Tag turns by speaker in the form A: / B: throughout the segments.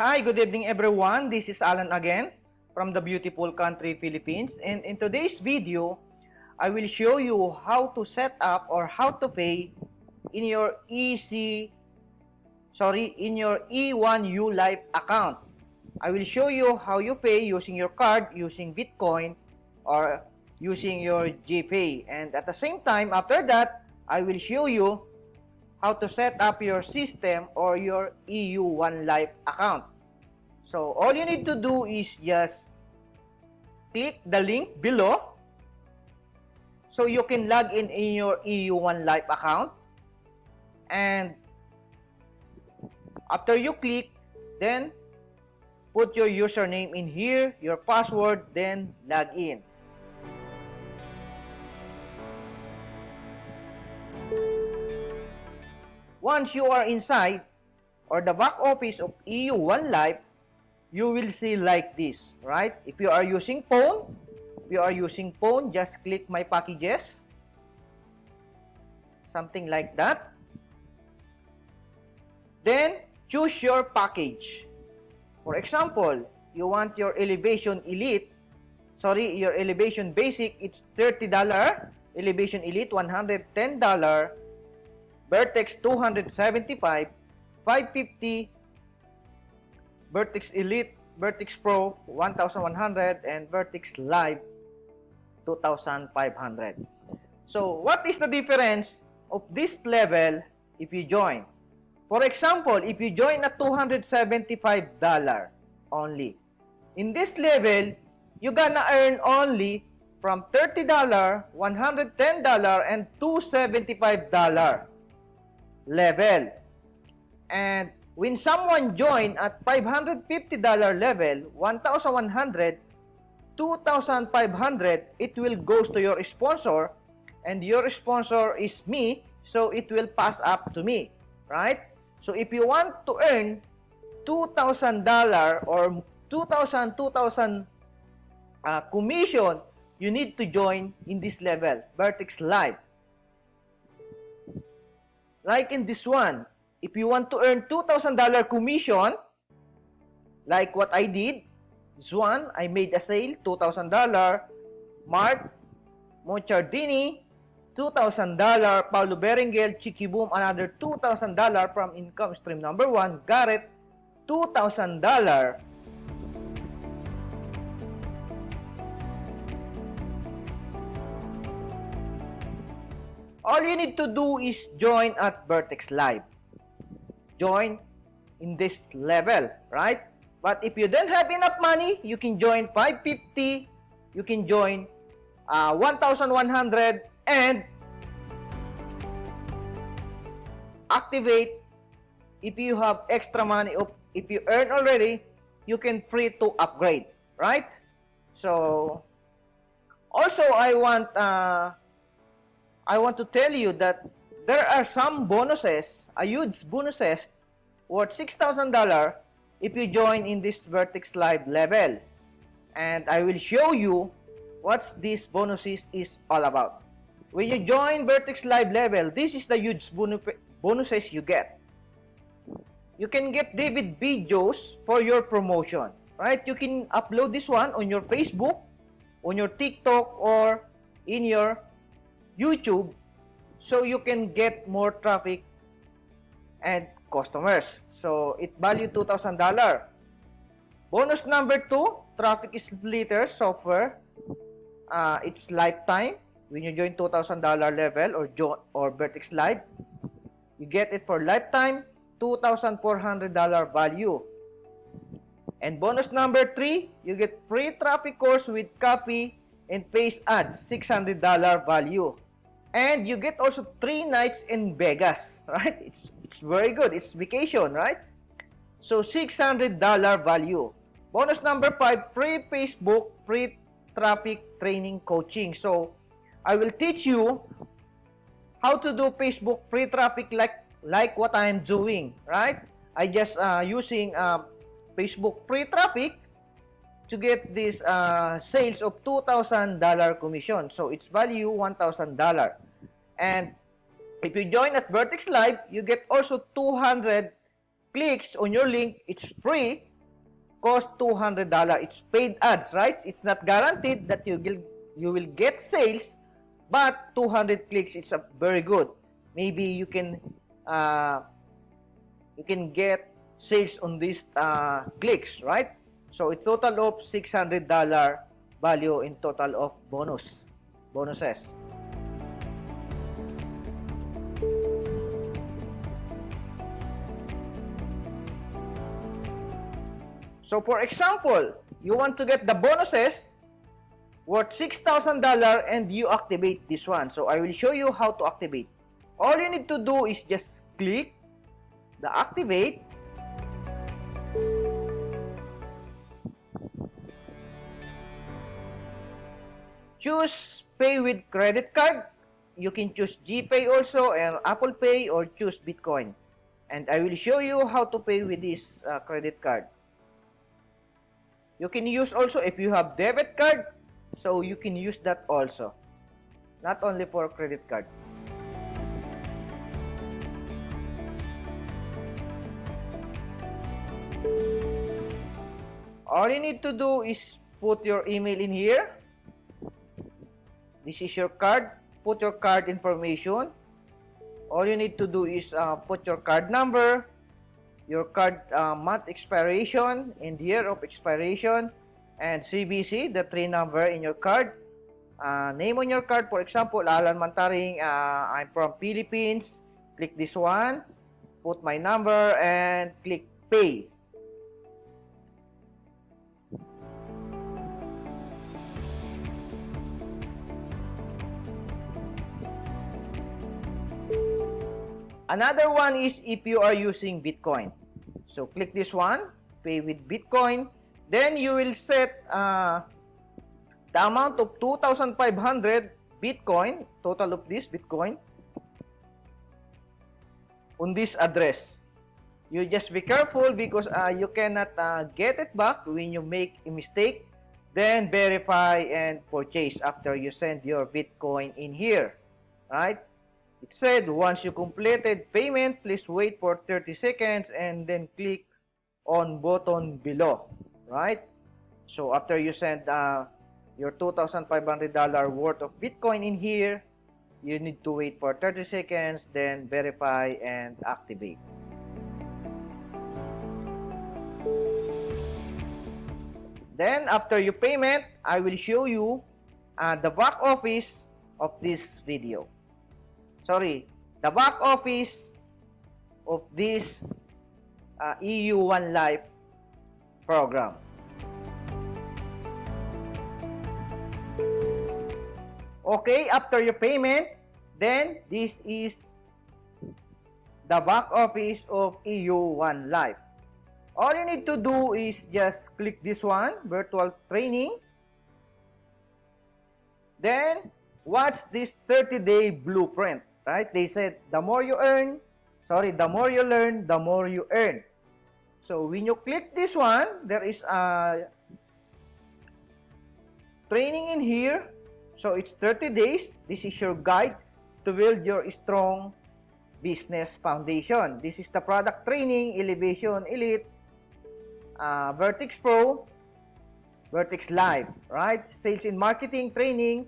A: Hi, good evening everyone. This is Allan again from the beautiful country Philippines, and in today's video, I will show you how to set up or how to pay in your in your E1ULIFE account. I will show you how you pay using your card, using Bitcoin, or using your GPay. And at the same time, after that, I will show you how to set up your system or your E1ULIFE account. So all you need to do is just click the link below so you can log in your E1ULIFE account, and after you click, then put your username in here, your password, then log in. Once you are inside or the back office of E1ULIFE, you will see like this, right? If you are using phone, just click my packages, something like that. Then choose your package. For example, you want your elevation your elevation basic, it's $30, elevation elite $110, vertex 275, 550, vertex elite, vertex pro 1100, and vertex live 2500. So what is the difference of this level if you join? For example, if you join at $275 only, in this level, you're gonna earn only from $30, $110, and $275 level. And when someone join at $550 level, 1,100, 2,500, it will go to your sponsor, and your sponsor is me, so it will pass up to me, right? So if you want to earn $2,000 or 2,000 commission, you need to join in this level, Vertex Live. Like in this one, if you want to earn $2,000 commission, like what I did, this one, I made a sale, $2,000, Mark Mochardini, $2,000, Paulo Berengel, Chicky Boom, another $2,000 from income stream number 1, Garrett, $2,000. All you need to do is join at Vertex Live. Join in this level, right? But if you don't have enough money, you can join 550, you can join 1,100, and activate if you have extra money. If you earn already, you can free to upgrade, right? So also I want to tell you that there are some bonuses, a huge bonuses worth $6,000 if you join in this Vertex Live level. And I will show you what these bonuses is all about. When you join Vertex Live level, this is the huge bonuses you get. You can get David videos for your promotion, right? You can upload this one on your Facebook, on your TikTok, or in your YouTube, so you can get more traffic and customers. So it value $2,000. Bonus number 2, traffic splitter software. It's lifetime. When you join $2,000 level or Vertex Live, you get it for lifetime, $2,400 value. And bonus number 3, you get free traffic course with copy and paste ads, $600 value. And you get also 3 nights in Vegas, right? It's very good. It's vacation, right? So $600 value. Bonus number 5, free Facebook, free traffic training coaching. So I will teach you how to do Facebook free traffic like what I am doing, right? I just using Facebook free traffic to get this sales of $2,000 commission. So it's value $1,000. And if you join at Vertex Live, you get also 200 clicks on your link. It's free. cost $200. It's paid ads, right? It's not guaranteed that you will get sales, but 200 clicks is a very good. Maybe you can get sales on these clicks, right? So it's total of $600 value in total of bonuses. So for example, you want to get the bonuses worth $6,000 and you activate this one. So I will show you how to activate. All you need to do is just click the activate. Choose pay with credit card. You can choose GPay also and Apple Pay, or choose Bitcoin. And I will show you how to pay with this credit card. You can use also if you have debit card, so you can use that also. Not only for credit card. All you need to do is put your email in here. This is your card. Put your card information. All you need to do is put your card number, your card month expiration and year of expiration, and CVC, the 3 number in your card. Name on your card, for example, Allan Mantaring, I'm from Philippines. Click this one, put my number, and click pay. Another one is if you are using Bitcoin. So click this one, pay with Bitcoin. Then you will set the amount of 2,500 Bitcoin, total of this Bitcoin, on this address. You just be careful because you cannot get it back when you make a mistake. Then verify and purchase after you send your Bitcoin in here, right? It said once you completed payment, please wait for 30 seconds and then click on button below, right? So after you send your $2,500 worth of Bitcoin in here, you need to wait for 30 seconds, then verify and activate. Then after your payment, I will show you the back office of this video. Sorry, the back office of this E1ULIFE program. Okay, after your payment, then this is the back office of E1ULIFE. All you need to do is just click this one, virtual training. Then watch this 30-day blueprint. Right? They said the more you learn, the more you earn. So when you click this one, there is a training in here. So it's 30 days. This is your guide to build your strong business foundation. This is the product training, Elevation Elite, Vertex Pro, Vertex Live, right? Sales and marketing training,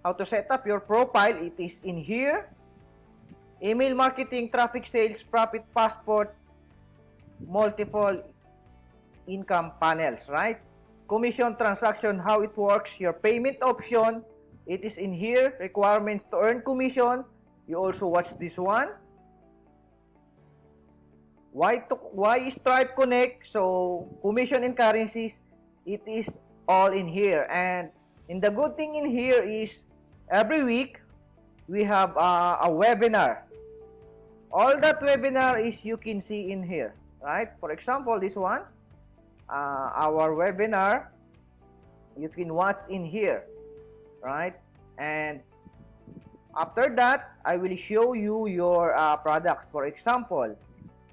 A: how to set up your profile, it is in here. Email marketing, traffic sales, profit passport, multiple income panels, right? Commission transaction, how it works, your payment option, it is in here. Requirements to earn commission, you also watch this one. Why Stripe Connect, so commission and currencies, it is all in here. And the good thing in here is every week we have a webinar. All that webinar is you can see in here, right? For example, this one, our webinar, you can watch in here, right? And after that, I will show you your products. For example,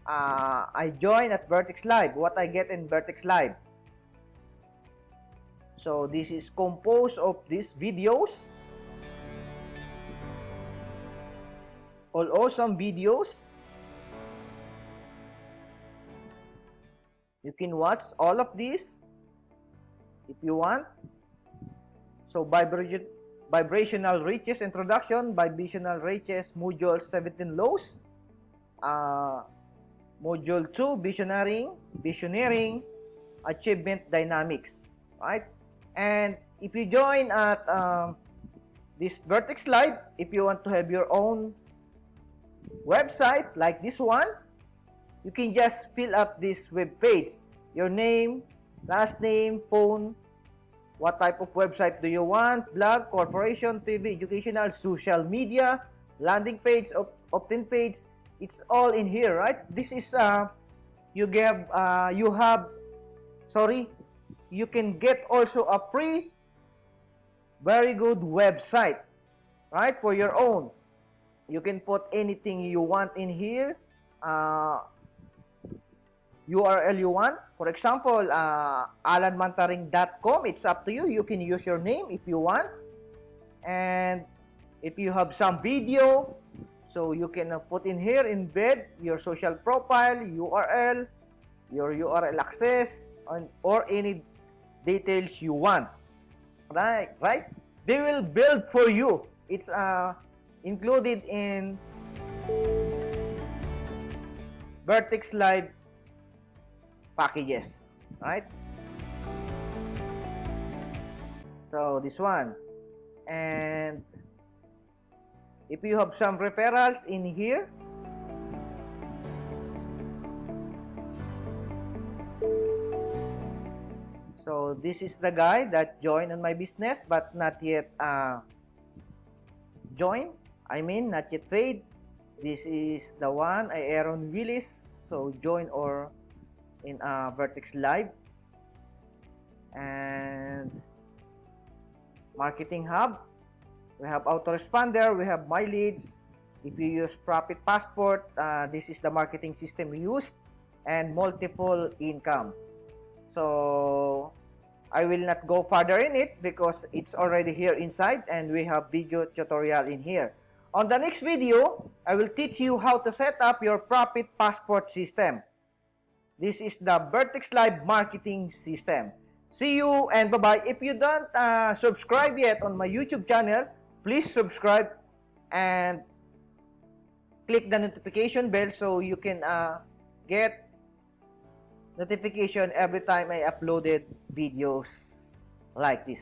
A: I join at Vertex Live, what I get in Vertex Live. So this is composed of these videos, all awesome videos. You can watch all of these if you want. So vibrational reaches introduction, vibrational reaches module 17 laws, module 2 visioneering, achievement dynamics, right? And if you join at this Vertex Live, if you want to have your own website like this one, you can just fill up this web page, your name, last name, phone, what type of website do you want, blog, corporation, TV, educational, social media, landing page, opt-in page, it's all in here, right? This is you can get also a free very good website, right, for your own. You can put anything you want in here, URL you want. For example, allanmantaring.com. It's up to you. You can use your name if you want. And if you have some video, so you can put in here, embed your social profile, URL, your URL access, or any details you want. Right? They will build for you. It's included in Vertex Live packages, right? So this one, and if you have some referrals in here, so this is the guy that joined on my business but not yet join, not yet paid. This is the one, E1ULIFE, so join or in Vertex Live. And Marketing Hub, we have autoresponder, we have my leads. If you use Profit Passport, this is the marketing system we used, and multiple income. So I will not go further in it because it's already here inside, and we have video tutorial in here. On the next video, I will teach you how to set up your Profit Passport system. This is the Vertex Live marketing system. See you and bye-bye. If you don't subscribe yet on my YouTube channel, please subscribe and click the notification bell so you can get notification every time I uploaded videos like this.